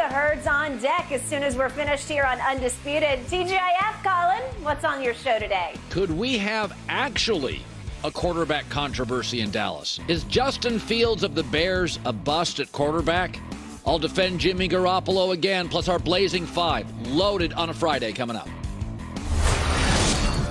The Herd's on deck as soon as we're finished here on Undisputed. TGIF, Colin, what's on your show today? Could we have actually a quarterback controversy in Dallas? Is Justin Fields of the Bears a bust at quarterback? I'll defend Jimmy Garoppolo again, plus our Blazing Five, loaded on a Friday coming up.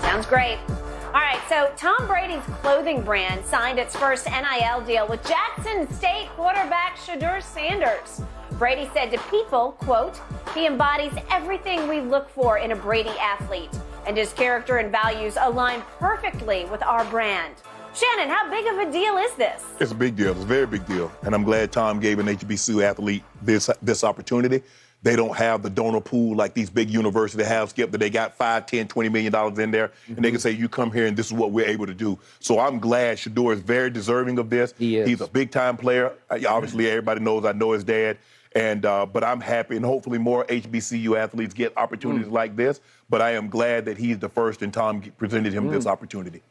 Sounds great. All right, so Tom Brady's clothing brand signed its first NIL deal with Jackson State quarterback Shedeur Sanders. Brady said to People, quote, he embodies everything we look for in a Brady athlete, and his character and values align perfectly with our brand. Shannon, how big of a deal is this? It's a big deal. It's a very big deal. And I'm glad Tom gave an HBCU athlete this opportunity. They don't have the donor pool like these big universities have, Skip, that they got $5, $10, $20 million in there, and they can say, you come here and this is what we're able to do. So I'm glad Shedeur is very deserving of this. He is. He's a big-time player. Obviously, everybody knows I know his dad. And but I'm happy, and hopefully more HBCU athletes get opportunities like this. But I am glad that he's the first, and Tom presented him this opportunity.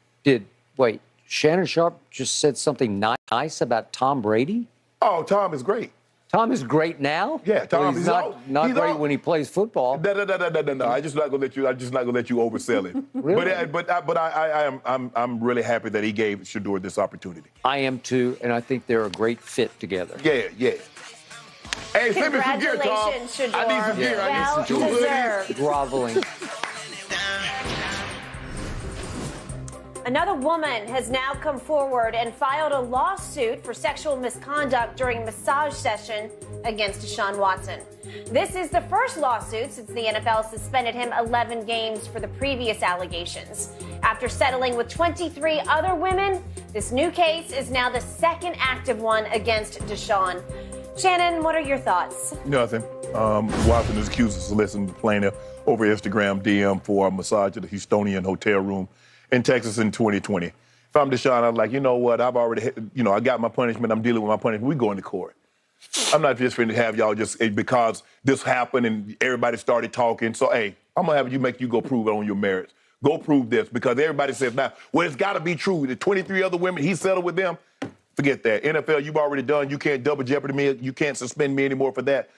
Wait, Shannon Sharp just said something nice about Tom Brady? Oh, Tom is great. Tom is great now? Yeah, Tom. Well, he's not great when he plays football. No. I'm just not gonna let you oversell it. Really? But I'm really happy that he gave Shedeur this opportunity. I am too, and I think they're a great fit together. Yeah. Hey, send me some gear, Tom. Congratulations, Shedeur. I need some gear. Well deserved. Groveling. Another woman has now come forward and filed a lawsuit for sexual misconduct during a massage session against Deshaun Watson. This is the first lawsuit since the NFL suspended him 11 games for the previous allegations. After settling with 23 other women, this new case is now the second active one against Deshaun. Shannon, what are your thoughts? Nothing. Watson is accused of soliciting the plaintiff over Instagram DM for a massage at the Houstonian hotel room in Texas in 2020. If I'm Deshaun, I'm like, you know what? I've already, I got my punishment. I'm dealing with my punishment. We going to court. I'm not just going to have y'all just because this happened and everybody started talking. So, hey, I'm going to have you go prove it on your merits. Go prove this because everybody says now, well, it's got to be true. The 23 other women, he settled with them. Forget that. NFL, you've already done. You can't double jeopardy me. You can't suspend me anymore for that.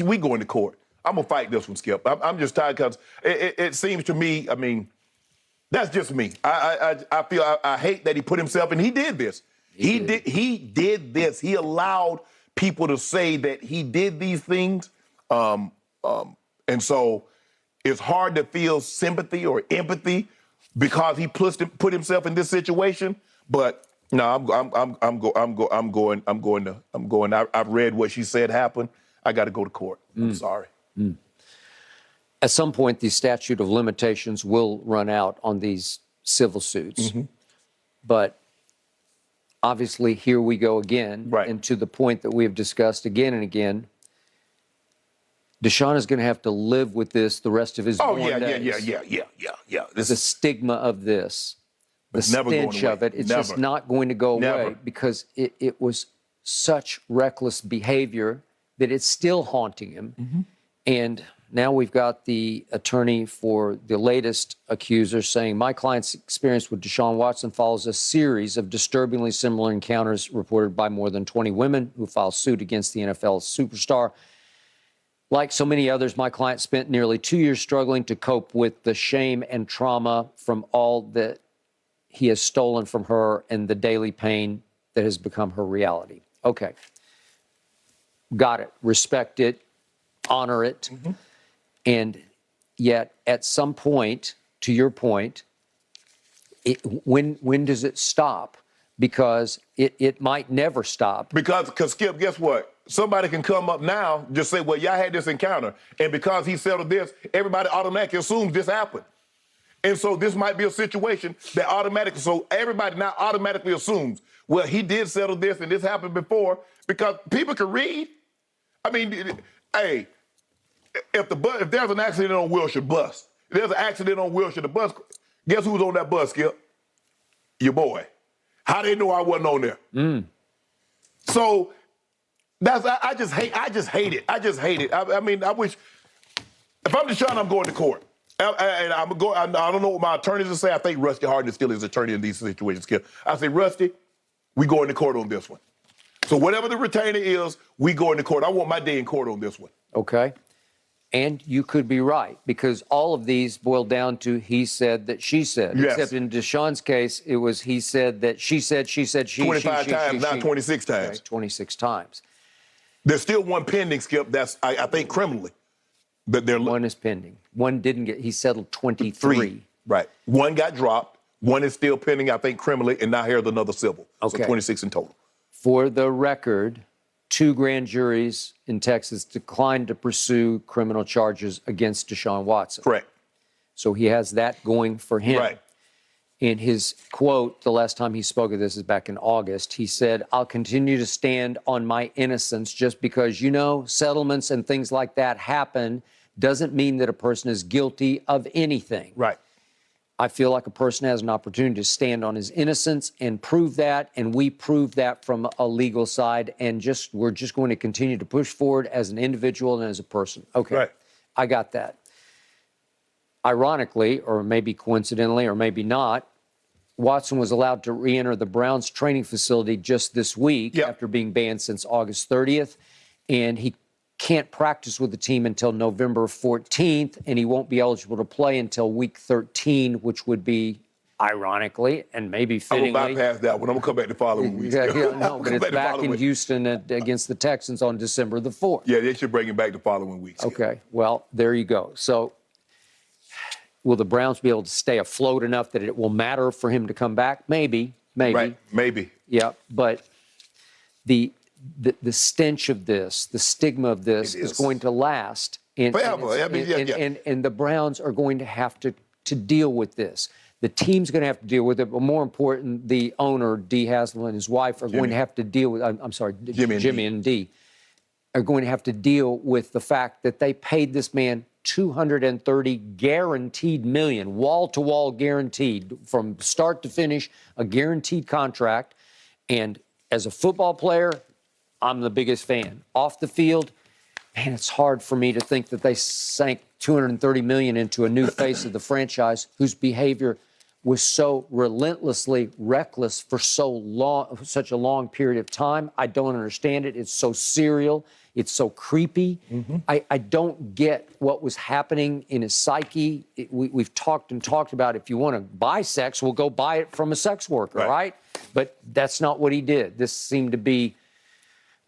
We going to court. I'm going to fight this one, Skip. I'm just tired because it seems to me, that's just me. I feel I hate that he put himself in. He did this. He did this. He allowed people to say that he did these things. And so it's hard to feel sympathy or empathy because he put himself in this situation. But no, I'm going. I've read what she said happened. I got to go to court. I'm sorry. At some point, the statute of limitations will run out on these civil suits. But obviously, here we go again. Right. And to the point that we have discussed again and again, Deshaun is going to have to live with this the rest of his days. Yeah. There's a stigma of this. The stench of it. It's just not going to go away because it was such reckless behavior that it's still haunting him. And now we've got the attorney for the latest accuser saying, my client's experience with Deshaun Watson follows a series of disturbingly similar encounters reported by more than 20 women who filed suit against the NFL superstar. Like so many others, my client spent nearly 2 years struggling to cope with the shame and trauma from all that he has stolen from her and the daily pain that has become her reality. Okay. Got it. Respect it. Honor it. And yet, at some point, to your point, when does it stop? Because it might never stop. Because Skip, guess what? Somebody can come up now, just say, well, y'all had this encounter. And because he settled this, everybody automatically assumes this happened. And so this might be a situation that so everybody now automatically assumes, well, he did settle this and this happened before, because people can read. Hey, if there's an accident on Wilshire bus, if there's an accident on Wilshire, the bus, guess who's on that bus, Skip? Your boy. How they know I wasn't on there? So I just hate it. I wish, if I'm Deshaun, I'm going to court. And I don't know what my attorneys will say. I think Rusty Harden is still his attorney in these situations, Skip. I say, Rusty, we going to court on this one. So whatever the retainer is, we go into court. I want my day in court on this one. Okay? And you could be right, because all of these boil down to he said that she said. Yes. Except in Deshaun's case, it was he said that she said, she, 25 times, not 26 times. Okay, 26 times. There's still one pending, Skip, that's, I think, criminally. But One is pending. One didn't get, he settled 23. Right. One got dropped. One is still pending, I think, criminally, and now here's another civil. Okay. So 26 in total. For the record, 2 grand juries in Texas declined to pursue criminal charges against Deshaun Watson. Correct. So he has that going for him. Right. In his quote, the last time he spoke of this is back in August, he said, "I'll continue to stand on my innocence just because, you know, settlements and things like that happen doesn't mean that a person is guilty of anything." Right. I feel like a person has an opportunity to stand on his innocence and prove that, and we prove that from a legal side, and we're just going to continue to push forward as an individual and as a person. Okay, right. I got that. Ironically, or maybe coincidentally, or maybe not, Watson was allowed to re-enter the Browns training facility just this week after being banned since August 30th, and he can't practice with the team until November 14th, and he won't be eligible to play until week 13, which would be, ironically, and maybe fittingly. I'm going to bypass that one. I'm going to come back the following week. No, but it's back in Houston against the Texans on December the 4th. Yeah, they should bring him back the following week. Okay, well, there you go. So will the Browns be able to stay afloat enough that it will matter for him to come back? Maybe. Right, maybe. Yeah, but the stench of this, the stigma of this is going to last. Forever. And the Browns are going to have to deal with this. The team's going to have to deal with it, but more important, the owner, Dee Haslam, and his wife are going to have to deal with, I'm sorry, Jimmy and Dee, are going to have to deal with the fact that they paid this man $230 guaranteed million, wall-to-wall guaranteed, from start to finish, a guaranteed contract. And as a football player, I'm the biggest fan. Off the field, man, it's hard for me to think that they sank $230 million into a new face of the franchise whose behavior was so relentlessly reckless for such a long period of time. I don't understand it. It's so serial. It's so creepy. Mm-hmm. I don't get what was happening in his psyche. We've talked about, if you want to buy sex, we'll go buy it from a sex worker, right? But that's not what he did. This seemed to be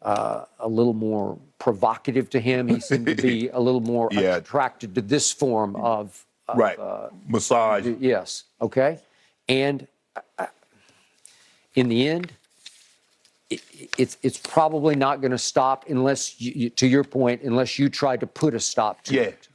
a little more provocative to him. He seemed to be a little more attracted to this form of massage. Yes. Okay. And in the end, it's probably not going to stop unless, to your point, unless you try to put a stop to it.